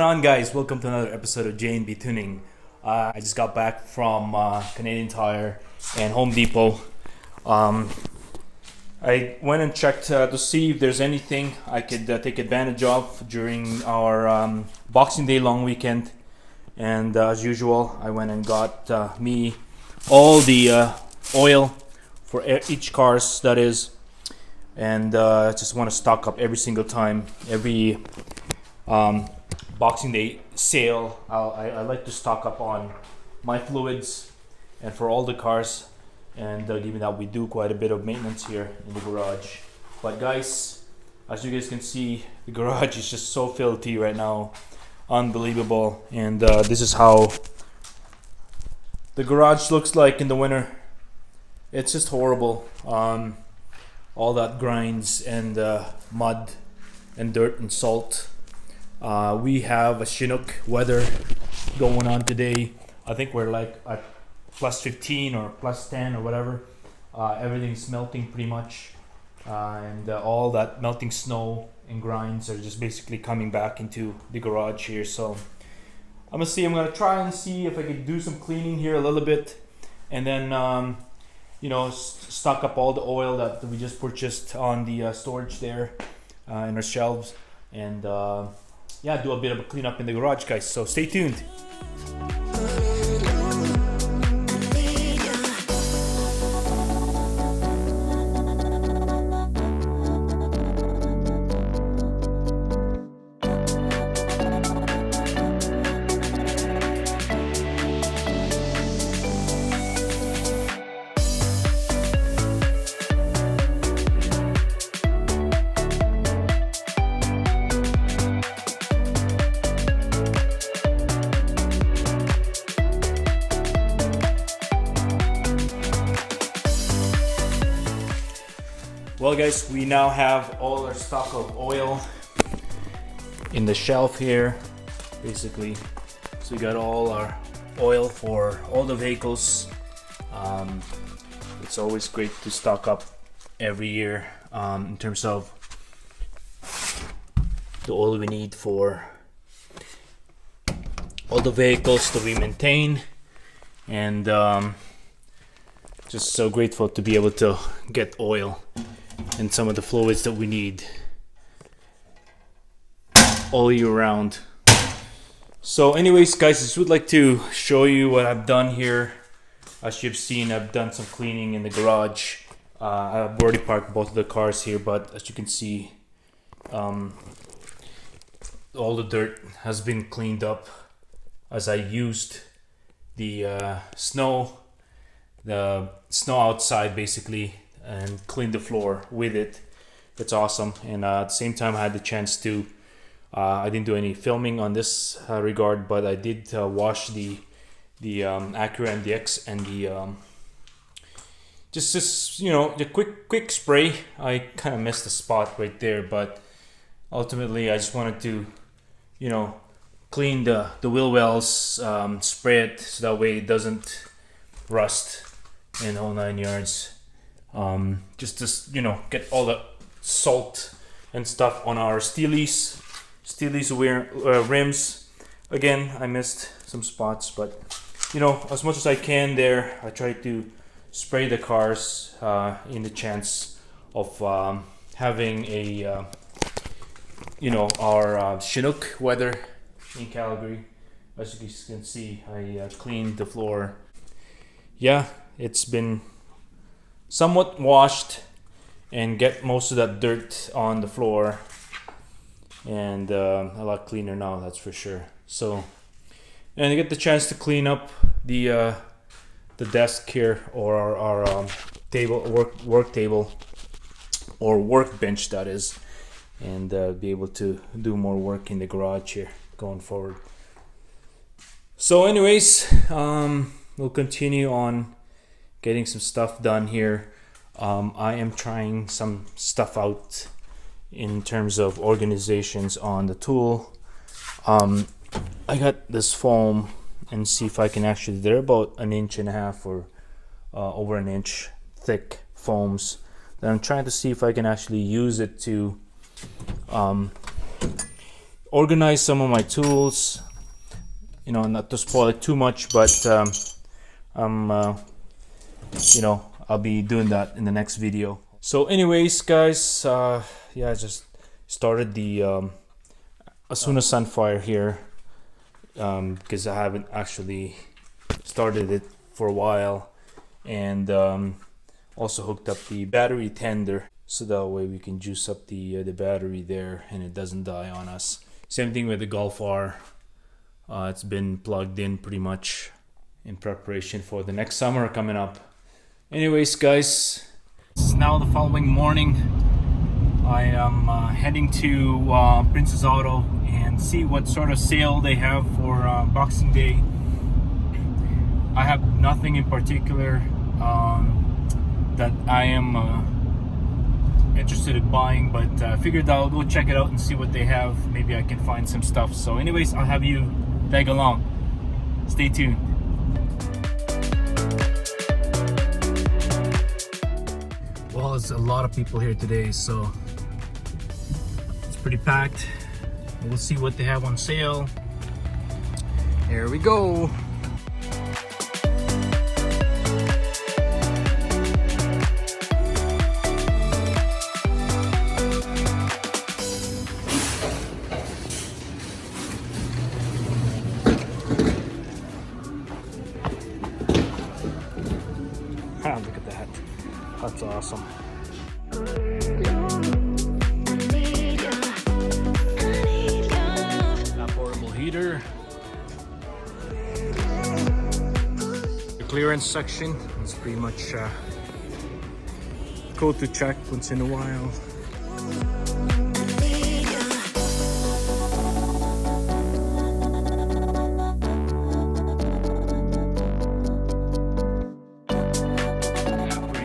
on, guys? Welcome to another episode of J&B Tuning. I just got back from Canadian Tire and Home Depot. I went and checked to see if there's anything I could take advantage of during our Boxing Day long weekend. And as usual, I went and got me all the oil for each cars, that is. And I just want to stock up every single time, every Boxing Day sale. I like to stock up on my fluids and for all the cars, and given that we do quite a bit of maintenance here in the garage. But guys, as you guys can see, the garage is just so filthy right now, unbelievable. And this is how the garage looks like in the winter. It's just horrible. All that grinds and mud and dirt and salt. We have a Chinook weather going on today. I think we're like at plus 15 or plus 10 or whatever. Everything's melting pretty much, and all that melting snow and grinds are just basically coming back into the garage here. So I'm gonna try and see if I could do some cleaning here a little bit, and then stock up all the oil that we just purchased on the storage there in our shelves, and do a bit of a cleanup in the garage, guys. So stay tuned. Well, guys, we now have all our stock of oil in the shelf here, basically. So we got all our oil for all the vehicles. It's always great to stock up every year in terms of the oil we need for all the vehicles that we maintain, and just so grateful to be able to get oil and some of the fluids that we need all year round. So anyways, guys, I just would like to show you what I've done here. As you've seen, I've done some cleaning in the garage. I've already parked both of the cars here, but as you can see, all the dirt has been cleaned up as I used the snow outside basically, and clean the floor with it. It's awesome. And at the same time, I had the chance to I didn't do any filming on this regard, but I did wash the Acura MDX and the the quick spray. I kind of missed the spot right there, but ultimately I just wanted to clean the wheel wells, spray it so that way it doesn't rust in all 9 yards. Just to get all the salt and stuff on our Steely's rims. Again, I missed some spots, but as much as I can there, I try to spray the cars in the chance of having a our Chinook weather in Calgary. As you can see, I cleaned the floor. Yeah, it's been somewhat washed and get most of that dirt on the floor, and a lot cleaner now, that's for sure. So, and I get the chance to clean up the desk here, or our table, work table, or workbench, that is, and be able to do more work in the garage here going forward. So anyways, we'll continue on getting some stuff done here. I am trying some stuff out in terms of organizations on the tool. I got this foam, and see if I can actually, they're about 1.5 inches or over an inch thick foams. Then I'm trying to see if I can actually use it to organize some of my tools, you know, not to spoil it too much, but I'm you know, I'll be doing that in the next video. So anyways guys, yeah, I just started the Asuna Sunfire here because I haven't actually started it for a while, and also hooked up the battery tender so that way we can juice up the battery there and it doesn't die on us. Same thing with the Golf R. It's been plugged in pretty much in preparation for the next summer coming up. Anyways guys, it's now the following morning. I am heading to Princess Auto and see what sort of sale they have for Boxing Day. I have nothing in particular that I am interested in buying, but I figured I'll go check it out and see what they have. Maybe I can find some stuff. So anyways, I'll have you tag along. Stay tuned. Well, there's a lot of people here today, so it's pretty packed. We'll see what they have on sale. Here we go. Look at that. That's awesome. That portable heater. The clearance section is pretty much cool to check once in a while.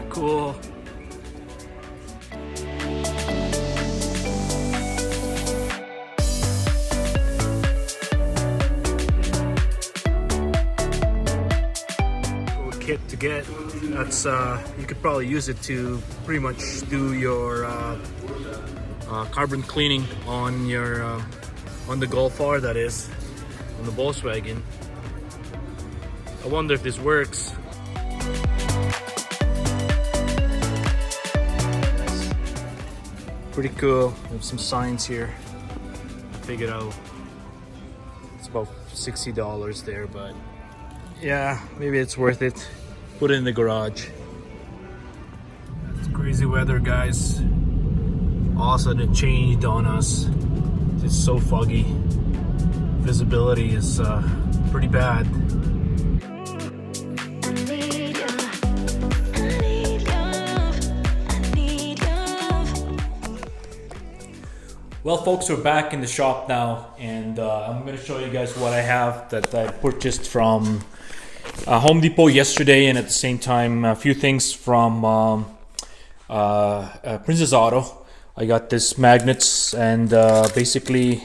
Cool. Cool kit to get. That's you could probably use it to pretty much do your carbon cleaning on your on the Golf R, that is, on the Volkswagen. I wonder if this works. Pretty cool. We have some signs here. I figured out it's about $60 there, but yeah, maybe it's worth it. Put it in the garage. It's crazy weather, guys. All of a sudden it changed on us. It's so foggy. Visibility is pretty bad. Well folks, we're back in the shop now, and I'm going to show you guys what I have that I purchased from Home Depot yesterday, and at the same time a few things from Princess Auto. I got this magnets, and basically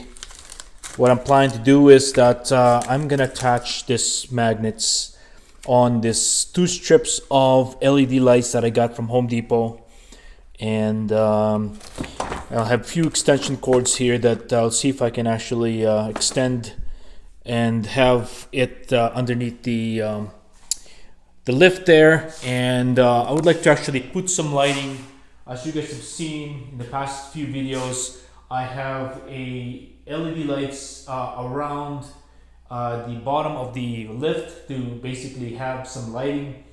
what I'm planning to do is that I'm going to attach this magnets on this 2 strips of LED lights that I got from Home Depot, and I'll have a few extension cords here that I'll see if I can actually extend and have it underneath the lift there. And I would like to actually put some lighting. As you guys have seen in the past few videos, I have a LED lights around the bottom of the lift to basically have some lighting,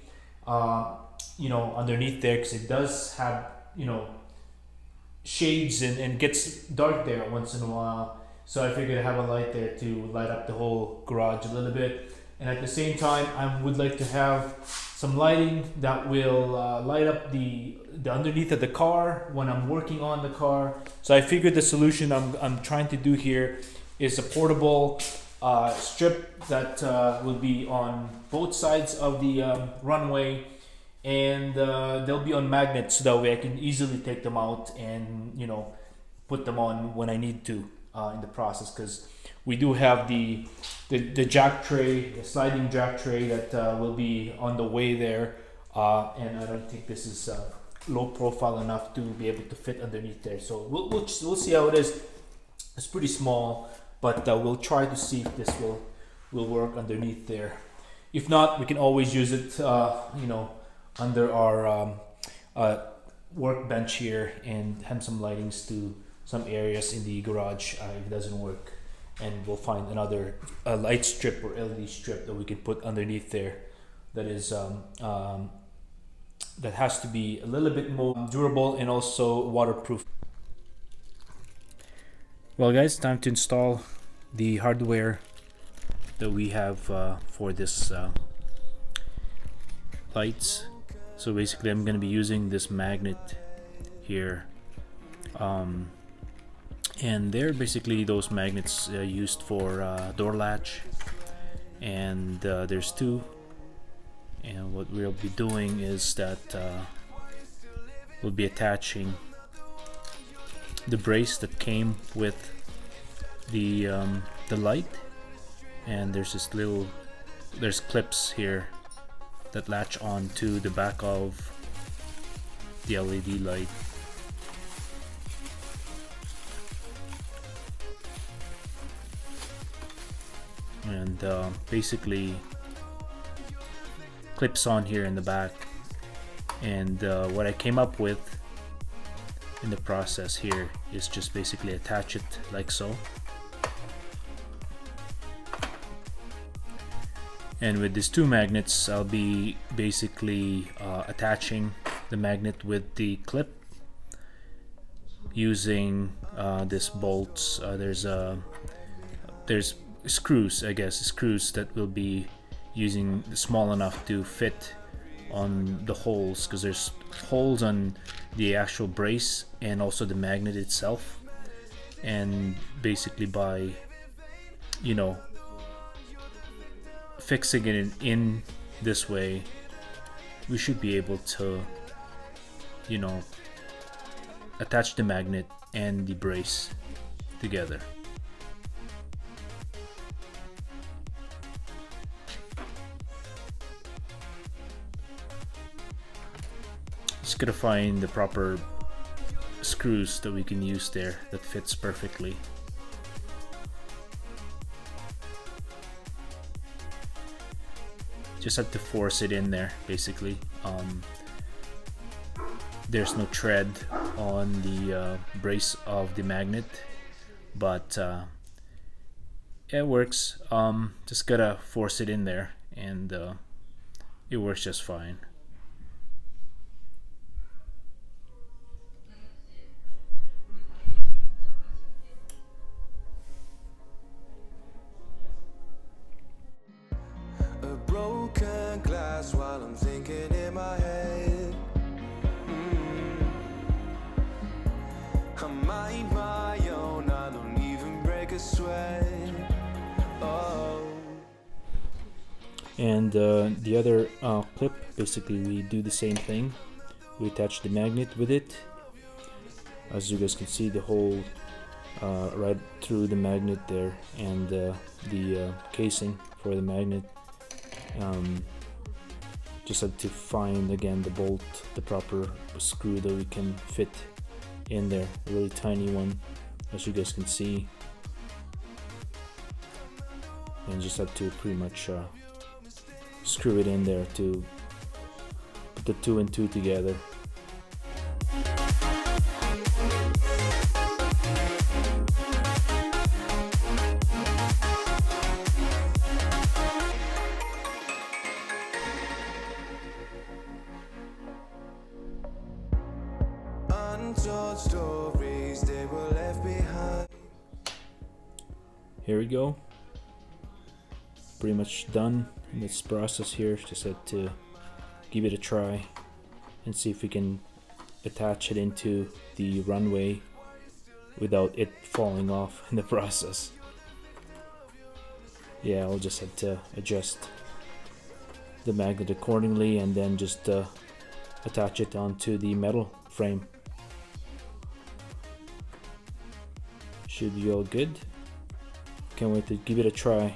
you know, underneath there, because it does have, you know, shades and gets dark there once in a while. So I figured I'd have a light there to light up the whole garage a little bit. And at the same time, I would like to have some lighting that will light up the underneath of the car when I'm working on the car. So I figured the solution I'm trying to do here is a portable strip that will be on both sides of the runway, and they'll be on magnets, so that way I can easily take them out and, you know, put them on when I need to in the process, because we do have the jack tray, the sliding jack tray that will be on the way there, and I don't think this is low profile enough to be able to fit underneath there. So we'll see how it is. It's pretty small. but we'll try to see if this will work underneath there. If not, we can always use it, you know, under our workbench here and have some lightings to some areas in the garage if it doesn't work. And we'll find another light strip or LED strip that we can put underneath there that is that has to be a little bit more durable and also waterproof. Well guys, time to install the hardware that we have for this lights. So basically I'm going to be using this magnet here, and they're basically those magnets used for door latch, and there's two. And what we'll be doing is that we'll be attaching the brace that came with the light, and there's clips here that latch on to the back of the LED light. And basically clips on here in the back. And what I came up with in the process here is just basically attach it like so. And with these two magnets, I'll be basically attaching the magnet with the clip using this bolts. There's screws, I guess, screws that will be using small enough to fit on the holes, because there's holes on the actual brace and also the magnet itself. And basically by, you know, fixing it in this way, we should be able to, you know, attach the magnet and the brace together. Just gotta find the proper screws that we can use there that fits perfectly. Just have to force it in there basically. There's no tread on the brace of the magnet, but it works. Just gotta force it in there, and it works just fine. Glass while I'm thinking in my head. I mind my own, I don't even break a sweat. Oh. And the other clip, basically we do the same thing. We attach the magnet with it. As you guys can see, the hole right through the magnet there, and the casing for the magnet. Just have to find again the bolt, the proper screw that we can fit in there, a really tiny one, as you guys can see, and just have to pretty much screw it in there to put the 2 and 2 together. Untold stories, they were left behind. Here we go. Pretty much done in this process here. Just had to give it a try and see if we can attach it into the runway without it falling off in the process. Yeah, I'll just have to adjust the magnet accordingly and then just attach it onto the metal frame. Should be all good. Can't wait to give it a try,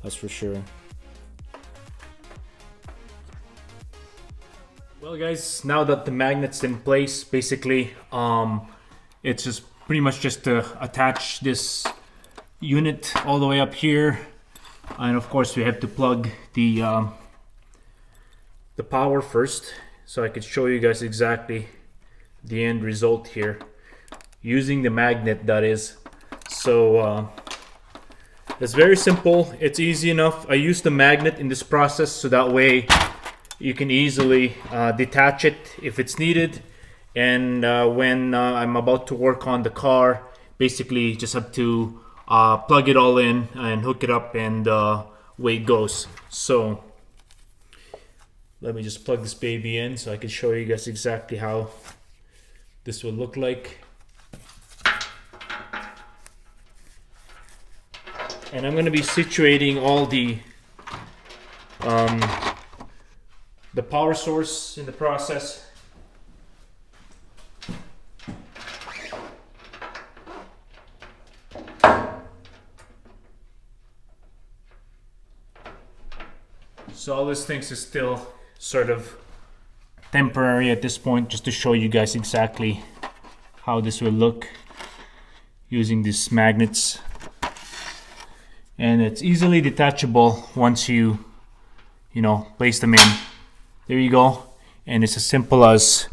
that's for sure. Well guys, now that the magnet's in place, basically it's just pretty much just to attach this unit all the way up here, and of course we have to plug the power first, so I could show you guys exactly the end result here using the magnet, that is. So it's very simple, it's easy enough. I use the magnet in this process so that way you can easily detach it if it's needed, and when I'm about to work on the car, basically just have to plug it all in and hook it up, and away it goes. So let me just plug this baby in so I can show you guys exactly how this will look like. And I'm going to be situating all the power source in the process. So all these things is still sort of temporary at this point, just to show you guys exactly how this will look using these magnets. And it's easily detachable once you place them in. There you go. And it's as simple as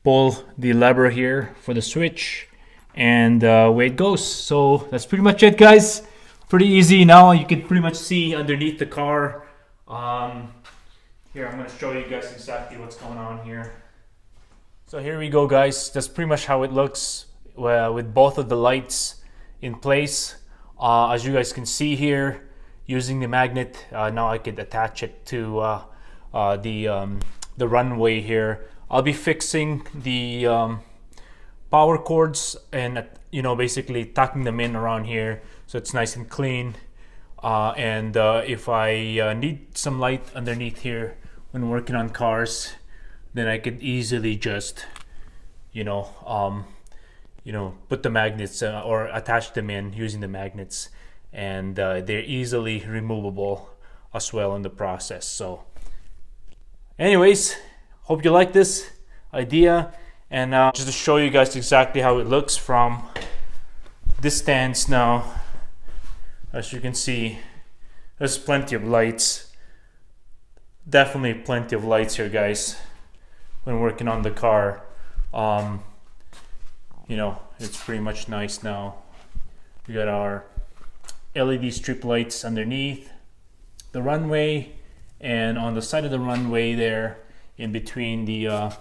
pull the lever here for the switch, and away it goes. So that's pretty much it, guys. Pretty easy. Now you can pretty much see underneath the car. Here, I'm going to show you guys exactly what's going on here. So here we go, guys. That's pretty much how it looks with both of the lights in place. As you guys can see here, using the magnet, now I could attach it to the runway here. I'll be fixing the power cords and basically tucking them in around here so it's nice and clean. And if I need some light underneath here when working on cars, then I could easily just put the magnets or attach them in using the magnets, and they're easily removable as well in the process. So anyways, hope you like this idea, and just to show you guys exactly how it looks from this stance now. As you can see, there's plenty of lights, definitely plenty of lights here, guys, when working on the car. It's pretty much nice now. We got our LED strip lights underneath the runway, and on the side of the runway there, in between the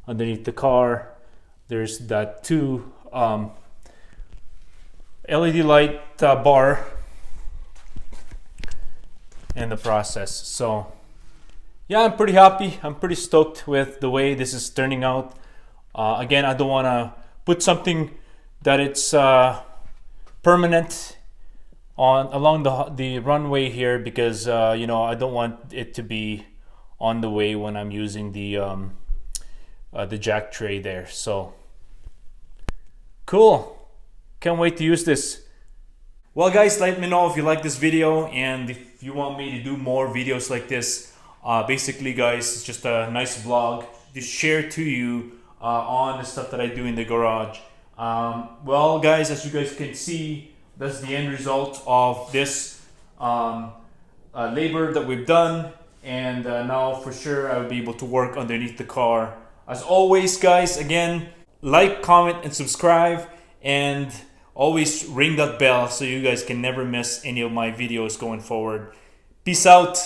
underneath the car, there's that two LED light bar in the process. So yeah, I'm pretty happy. I'm pretty stoked with the way this is turning out. Again, I don't want to put something that it's permanent along the runway here, because I don't want it to be on the way when I'm using the jack tray there. So cool, can't wait to use this. Well, guys, let me know if you like this video and if you want me to do more videos like this. Basically, guys, it's just a nice vlog to share to you on the stuff that I do in the garage. Well, guys, as you guys can see, that's the end result of this labor that we've done, and now for sure I will be able to work underneath the car. As always, guys, again, like, comment, and subscribe, and always ring that bell so you guys can never miss any of my videos going forward. Peace out.